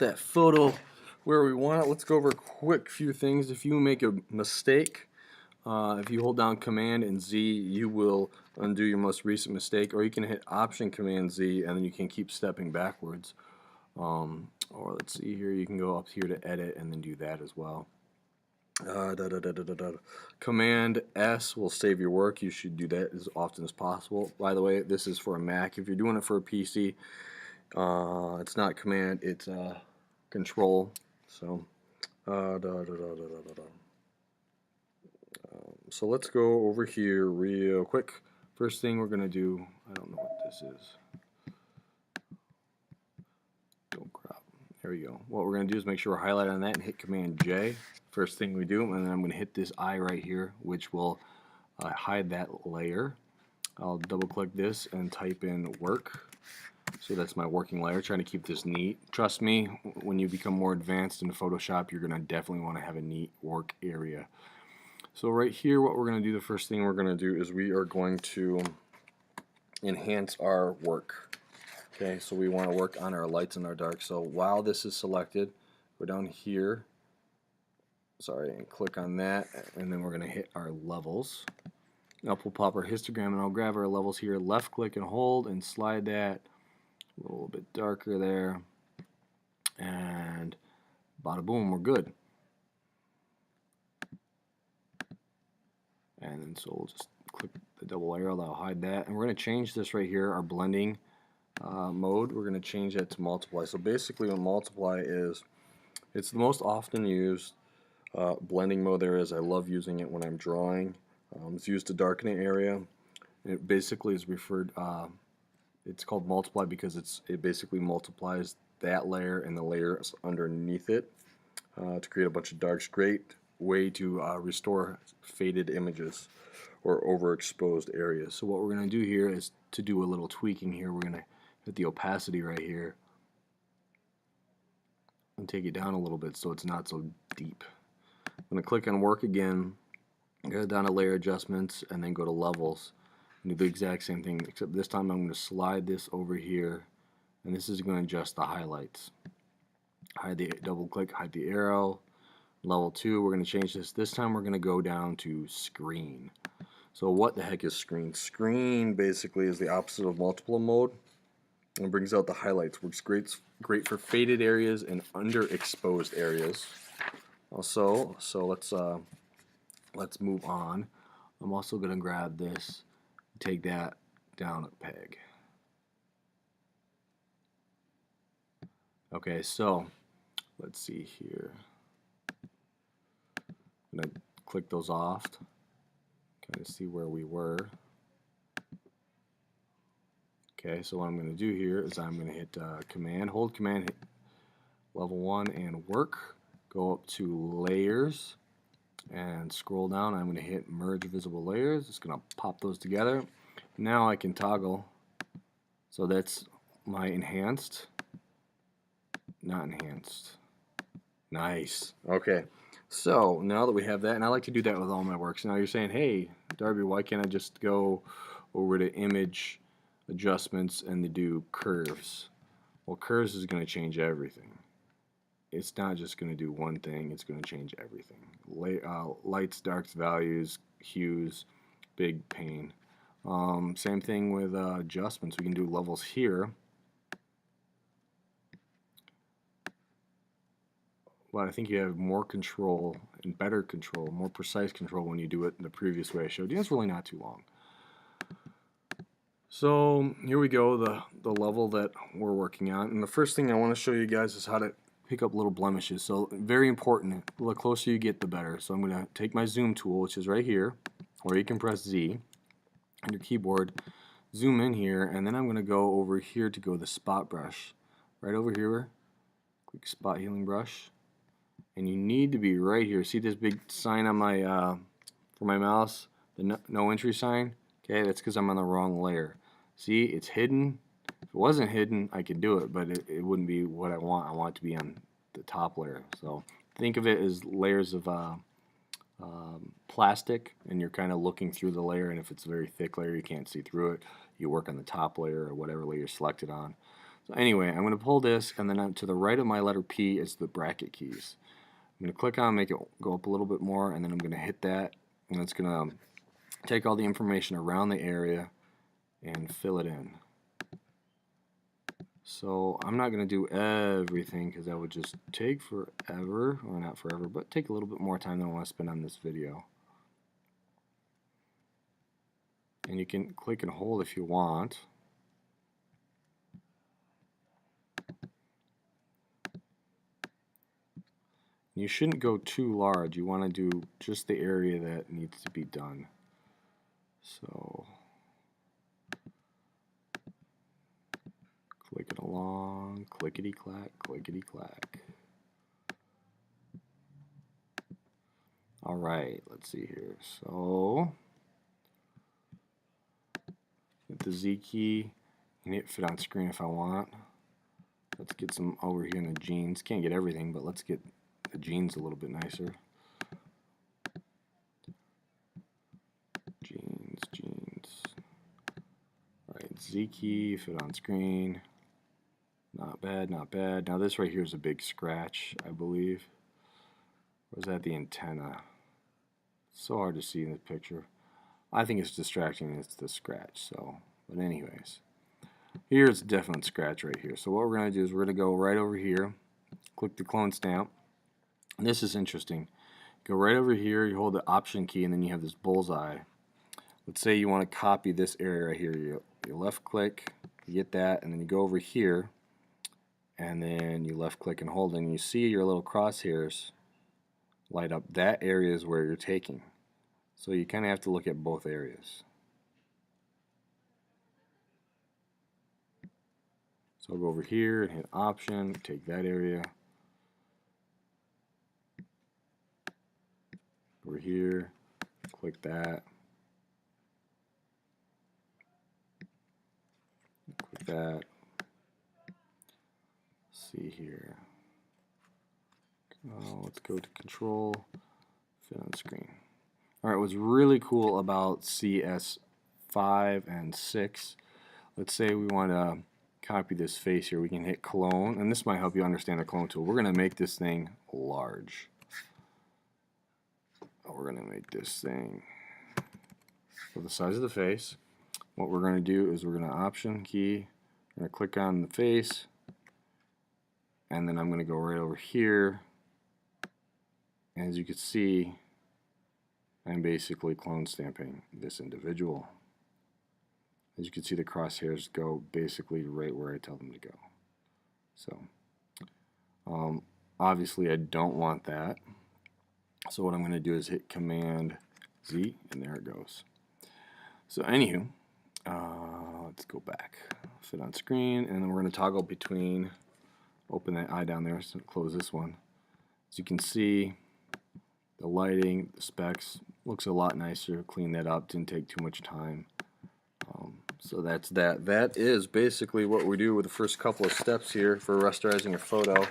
that photo where we want it. Let's go over a quick few things. If you make a mistake, if you hold down Command and Z, you will undo your most recent mistake, or you can hit Option Command Z and then you can keep stepping backwards. Or let's see here, you can go up here to edit and then do that as well. Command S will save your work. You should do that as often as possible. By the way, this is for a Mac. If you're doing it for a PC, it's not Command, it's Control. So, so let's go over here real quick. First thing we're gonna do, I don't know what this is. Don't crop. There we go. What we're gonna do is make sure we're highlighted on that and hit Command J. First thing we do, and then I'm going to hit this eye right here, which will hide that layer. I'll double click this and type in work. So that's my working layer, trying to keep this neat. Trust me, when you become more advanced in Photoshop, you're going to definitely want to have a neat work area. So right here, what we're going to do, the first thing we're going to do is we are going to enhance our work. Okay, so we want to work on our lights and our darks. So while this is selected, go down here, and click on that, and then we're going to hit our levels. Now we'll pop our histogram, and I'll grab our levels here, left click and hold and slide that a little bit darker there, and bada boom, we're good. And then so we'll just click the double arrow, that'll hide that, and we're going to change this right here, our blending mode. We're going to change that to multiply. So basically what multiply is, it's the most often used blending mode there is. I love using it when I'm drawing. It's used to darken an area. It basically is referred, it's called multiply because it basically multiplies that layer and the layers underneath it to create a bunch of darks. Great way to restore faded images or overexposed areas. So what we're going to do here is to do a little tweaking here. We're going to hit the opacity right here and take it down a little bit so it's not so deep. I'm going to click on work again, go down to layer adjustments, and then go to levels and do the exact same thing, except this time I'm going to slide this over here, and this is going to adjust the highlights. Double click, hide the arrow. Level 2, we're going to change this. This time we're going to go down to screen. So what the heck is screen? Screen basically is the opposite of multiple mode and brings out the highlights. Works great for faded areas and underexposed areas. Also, so let's move on. I'm also going to grab this, take that down a peg. Okay, so let's see here. I'm going to click those off, kind of see where we were. Okay, so what I'm going to do here is I'm going to hit Command, hold Command, hit level 1 and work. Go up to layers and scroll down. I'm going to hit merge visible layers. It's going to pop those together. Now I can toggle. So that's my enhanced, not enhanced. Nice. Okay. So now that we have that, and I like to do that with all my works. Now you're saying, hey, Darby, why can't I just go over to image adjustments and do curves? Well, curves is going to change everything. It's not just going to do one thing, it's going to change everything. Lights, darks, values, hues, big pain. Same thing with adjustments. We can do levels here. But I think you have more control and better control, more precise control when you do it in the previous way I showed you. It's really not too long. So here we go, the level that we're working on. And the first thing I want to show you guys is how to pick up little blemishes. So very important, the closer you get the better. So I'm going to take my zoom tool, which is right here, or you can press Z on your keyboard, zoom in here, and then I'm going to go over here to go the spot brush. Right over here, click spot healing brush, and you need to be right here. See this big sign on my for my mouse, the no entry sign? Okay, that's because I'm on the wrong layer. See, it's hidden. If it wasn't hidden, I could do it, but it wouldn't be what I want. I want it to be on the top layer. So think of it as layers of plastic, and you're kind of looking through the layer, and if it's a very thick layer, you can't see through it. You work on the top layer or whatever layer you're selected on. So anyway, I'm going to pull this, and then to the right of my letter P is the bracket keys. I'm going to click on, make it go up a little bit more, and then I'm going to hit that, and it's going to take all the information around the area and fill it in. So I'm not going to do everything because that would just take forever, or not forever, but take a little bit more time than I want to spend on this video. And you can click and hold if you want. You shouldn't go too large. You want to do just the area that needs to be done. So click it along, clickety-clack, clickety-clack. Alright, let's see here. So, hit the Z key, and hit fit on screen if I want. Let's get some over here in the jeans. Can't get everything, but let's get the jeans a little bit nicer. Jeans. Alright, Z key, fit on screen. Not bad, not bad. Now this right here is a big scratch, I believe. Or is that the antenna? It's so hard to see in the picture. I think it's distracting, it's the scratch. So, but anyways, here's a definite scratch right here. So what we're going to do is we're going to go right over here, click the clone stamp. And this is interesting. Go right over here, you hold the Option key, and then you have this bullseye. Let's say you want to copy this area right here. You left click, you get that, and then you go over here, and then you left click and hold, and you see your little crosshairs light up. That area is where you're taking. So you kind of have to look at both areas. So I'll go over here and hit Option, take that area. Over here, click that. Click that. See here. Let's go to Control, fit on screen. Alright, what's really cool about CS5 and 6, let's say we want to copy this face here, we can hit clone, and this might help you understand the clone tool. We're going to make this thing large. We're going to make this thing for the size of the face. What we're going to do is we're going to Option key, we're going to click on the face, and then I'm going to go right over here. And as you can see, I'm basically clone stamping this individual. As you can see, the crosshairs go basically right where I tell them to go. So, obviously I don't want that. So what I'm going to do is hit Command Z, and there it goes. So anywho, let's go back. Fit on screen, and then we're going to toggle between, open that eye down there, so close this one. As you can see, the lighting, the specs, looks a lot nicer. Clean that up, didn't take too much time. So that's that. That is basically what we do with the first couple of steps here for rasterizing your photo.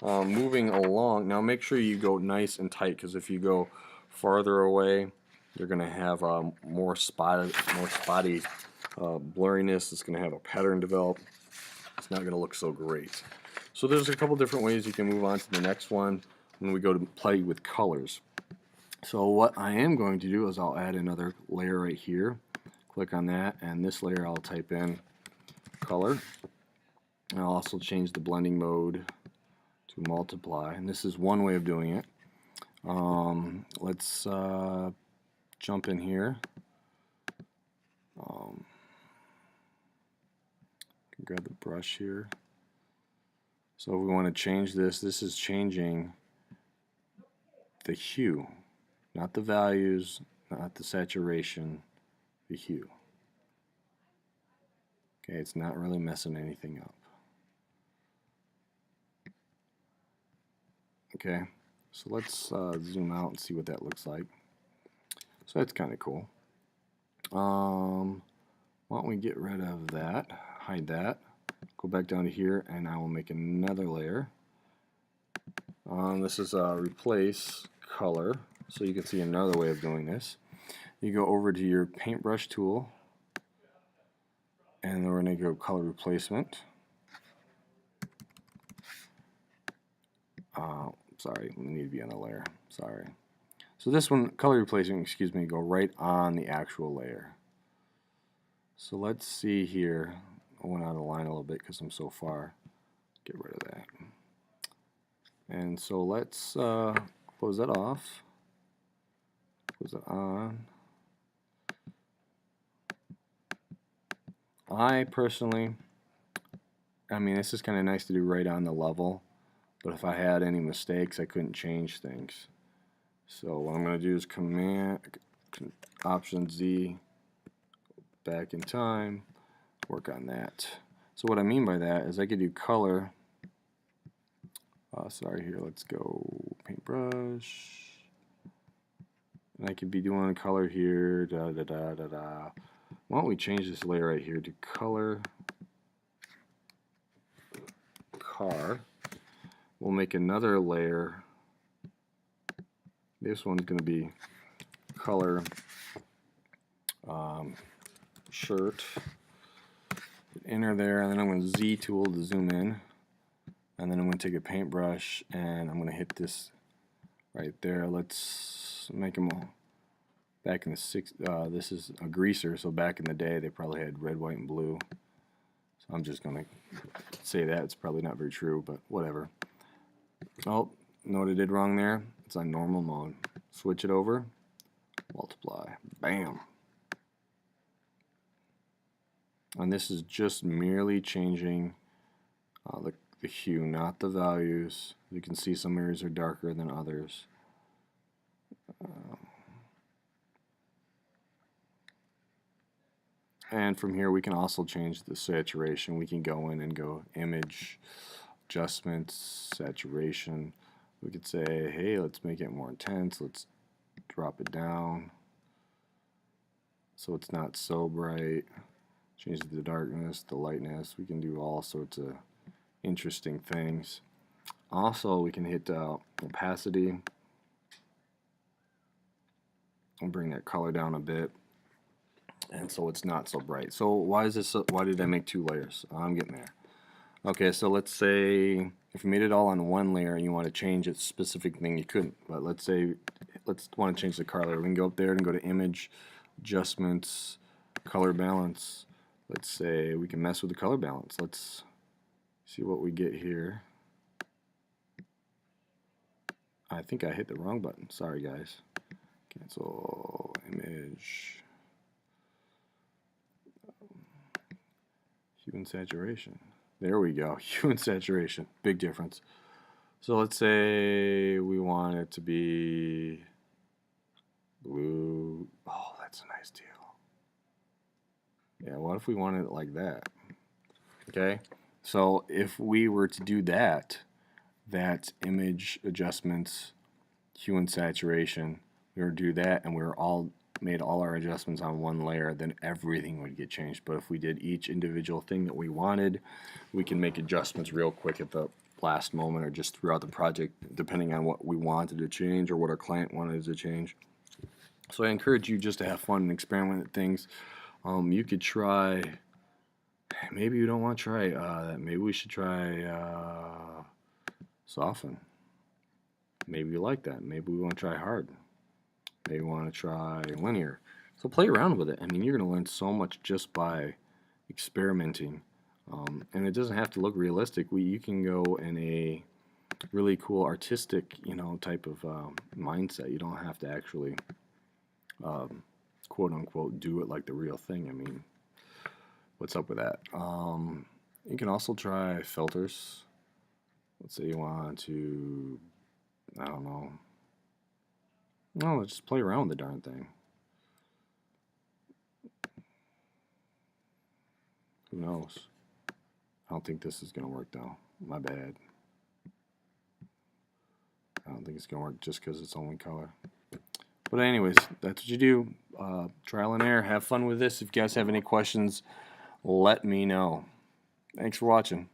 Moving along, now make sure you go nice and tight, because if you go farther away, you're going to have more spotty blurriness. It's going to have a pattern develop. It's not going to look so great. So there's a couple different ways you can move on to the next one when we go to play with colors. So what I am going to do is I'll add another layer right here. Click on that, and this layer I'll type in color. And I'll also change the blending mode to multiply, and this is one way of doing it. Let's jump in here. Grab the brush here. So if we want to change this, this is changing the hue, not the values, not the saturation, the hue. Okay, it's not really messing anything up. Okay, so let's zoom out and see what that looks like. So that's kind of cool. Why don't we get rid of that, hide that, go back down to here, and I will make another layer. This is replace color, so you can see another way of doing this. You go over to your paintbrush tool, and then we're going to go color replacement. Sorry, we need to be on the layer. Sorry. So this one, color replacement, excuse me, go right on the actual layer. So let's see here. I went out of line a little bit because I'm so far. Get rid of that. And so let's close that off. Close it on. I personally, I mean, this is kind of nice to do right on the level, but if I had any mistakes, I couldn't change things. So what I'm going to do is Command Option Z, back in time, work on that. So what I mean by that is I could do color. Sorry, here, let's go paintbrush. And I could be doing color here, da da da da da. Why don't we change this layer right here to color car. We'll make another layer. This one's going to be color shirt. Enter there, and then I'm going to Z tool to zoom in. And then I'm going to take a paintbrush and I'm going to hit this right there. Let's make them all. Back in the this is a greaser, so back in the day they probably had red, white, and blue. So I'm just going to say that. It's probably not very true, but whatever. Oh, know what I did wrong there? It's on normal mode. Switch it over. Multiply. Bam. And this is just merely changing the hue, not the values. You can see some areas are darker than others. And from here we can also change the saturation. We can go in and go image, adjustments, saturation. We could say, hey, let's make it more intense. Let's drop it down so it's not so bright. Change the darkness, the lightness. We can do all sorts of interesting things. Also, we can hit opacity and bring that color down a bit, and so it's not so bright. So why is this? Why did I make two layers? I'm getting there. Okay, so let's say if you made it all on one layer and you want to change a specific thing, you couldn't. But let's say let's want to change the car layer. We can go up there and go to Image, Adjustments, Color Balance. Let's say we can mess with the color balance. Let's see what we get here. I think I hit the wrong button. Sorry, guys. Cancel image. Hue and saturation. There we go. Hue and saturation. Big difference. So let's say we want it to be blue. Oh, that's a nice deal. Yeah, what if we wanted it like that? Okay. So if we were to do that, that's image adjustments, hue and saturation. We were to do that, and we were all made all our adjustments on one layer, then everything would get changed. But if we did each individual thing that we wanted, we can make adjustments real quick at the last moment or just throughout the project, depending on what we wanted to change or what our client wanted to change. So I encourage you just to have fun and experiment with things. You could try. Maybe you don't want to try that. Maybe we should try soften. Maybe you like that. Maybe we want to try hard. Maybe we want to try linear. So play around with it. I mean, you're going to learn so much just by experimenting. And it doesn't have to look realistic. You can go in a really cool artistic, type of mindset. You don't have to actually, quote unquote, do it like the real thing. I mean, what's up with that? You can also try filters. Let's say you want to, I don't know. No, let's just play around with the darn thing. Who knows? I don't think this is going to work though. My bad. I don't think it's going to work just because it's only color. But anyways, that's what you do. Trial and error. Have fun with this. If you guys have any questions, let me know. Thanks for watching.